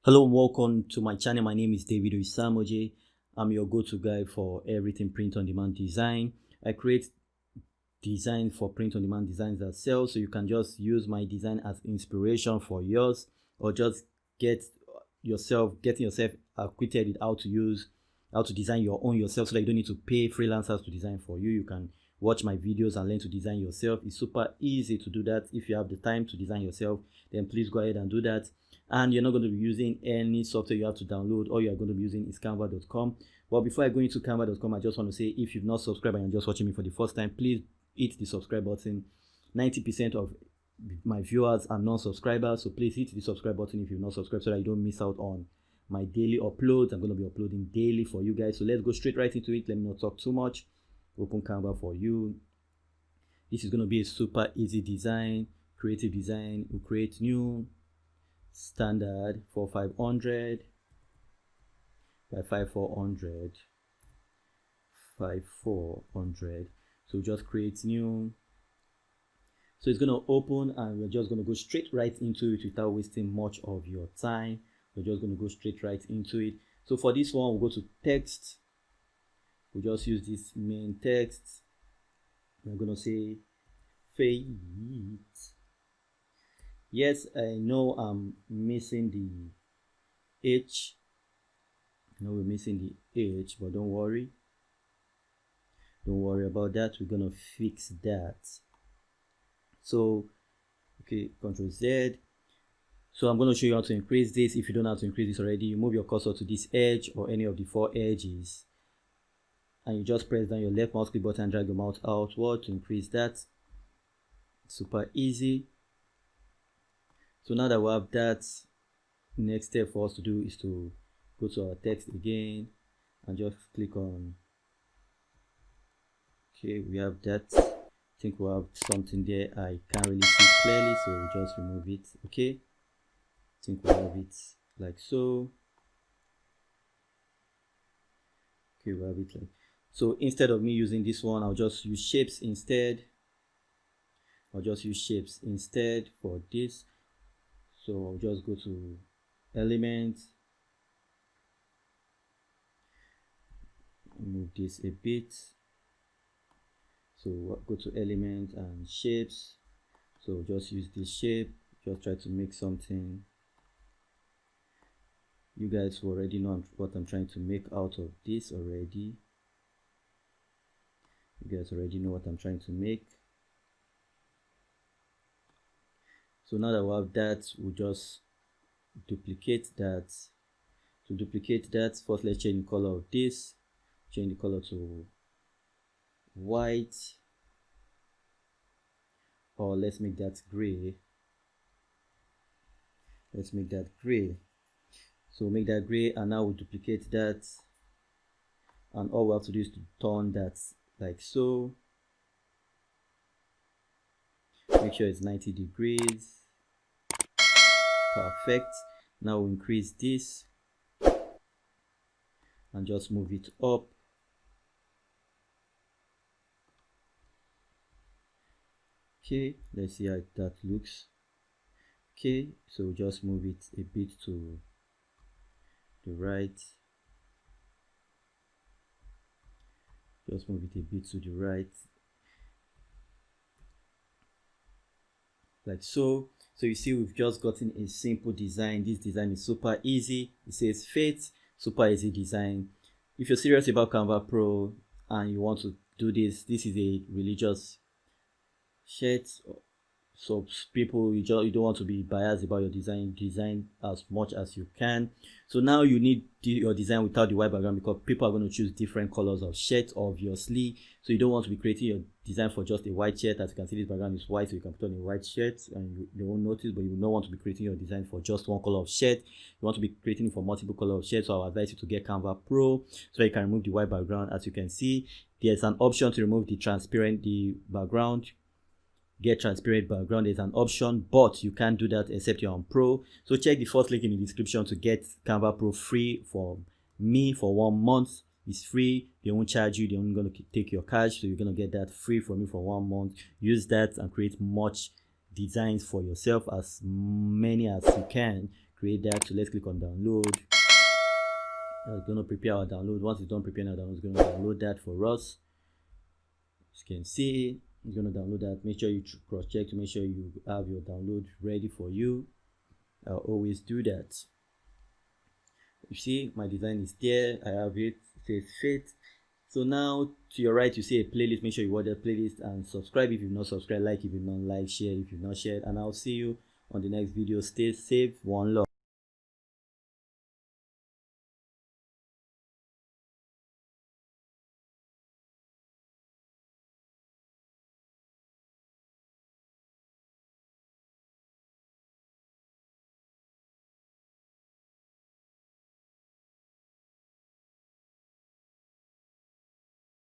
Hello and welcome to my channel. My name is David Osamoje. I'm your go-to guy for everything print-on-demand design. I create design for print-on-demand designs that sell, so you can just use my design as inspiration for yours, or just getting yourself acquainted with how to design your own yourself, so that you don't need to pay freelancers to design for you. You can watch my videos and learn to design yourself. It's super easy to do that. If you have the time to design yourself, then please go ahead and do that. And you're not going to be using any software you have to download. All you are going to be using is canva.com. But before I go into canva.com, I just want to say, if you've not subscribed and you're just watching me for the first time, please hit the subscribe button. 90% of my viewers are non-subscribers, so please hit the subscribe button if you've not subscribed, so that you don't miss out on my daily uploads. I'm going to be uploading daily for you guys. So let's go straight right into it. Let me not talk too much. Open Canva for you. This is going to be a super easy design, creative design. We'll create new standard for 500 by 5400 5400. So just create new. So it's going to open, and we're just going to go straight right into it without wasting much of your time. We're just going to go straight right into it. So for this one, we'll go to text. We'll just use this main text. We're going to say fate. Yes, I know I'm missing the H. I know we're missing the H, but don't worry. Don't worry about that. We're going to fix that. So, okay, Control Z. So I'm going to show you how to increase this. If you don't know how to increase this already, you move your cursor to this edge or any of the 4 edges, and you just press down your left mouse click button and drag your mouse outward to increase that. Super easy. So now that we have that, next step for us to do is to go to our text again and just click on, okay, we have that. I think we have something there. I can't really see it clearly, so we'll just remove it. Okay, I think we have it like so. Okay, we have it like so. Instead of me using this one, I'll just use shapes instead. I'll just use shapes instead for this. So I'll just go to elements, move this a bit. So go to element and shapes. So just use this shape, just try to make something. You guys already know what I'm trying to make out of this already. You guys already know what I'm trying to make. So now that we have that, we'll just duplicate that. To duplicate that, first let's change the color of this. Change the color to white, or let's make that gray. Let's make that gray. So make that gray, and now we'll duplicate that, and all we have to do is to turn that like so. Make sure it's 90 degrees. Perfect. Now we'll increase this and just move it up. Okay, let's see how that looks. Okay, so just move it a bit to the right. Just move it a bit to the right, like so. So you see, we've just gotten a simple design. This design is super easy. It says fate, super easy design. If you're serious about Canva Pro and you want to do this, this is a religious shirt. So people, you don't want to be biased about your design as much as you can. So now you need your design without the white background, because people are going to choose different colors of shirt, obviously. So you don't want to be creating your design for just a white shirt. As you can see, this background is white, so you can put on a white shirt and they won't notice. But you will not want to be creating your design for just one color of shirt. You want to be creating it for multiple colors of shirt. So I'll advise you to get Canva Pro, so you can remove the white background. As you can see, there's an option to remove the background. Get transparent background is an option, but you can't do that except you're on Pro. So check the first link in the description to get Canva Pro free for me for 1 month. It's free. They won't charge you. They're only going to take your cash, so you're going to get that free from me for 1 month. Use that and create much designs for yourself, as many as you can. create that. So let's click on download. It's going to prepare our download. Once it's done preparing our download, it's going to download that for us. As you can see, it's going to download that. Make sure you cross check to make sure you have your download ready for you. I'll always do that. You see my design is there. I have it. It says fit. So now to your right you see a playlist. Make sure you watch that playlist and subscribe if you've not subscribed, like if you've not liked, share if you've not shared, and I'll see you on the next video. Stay safe. One love.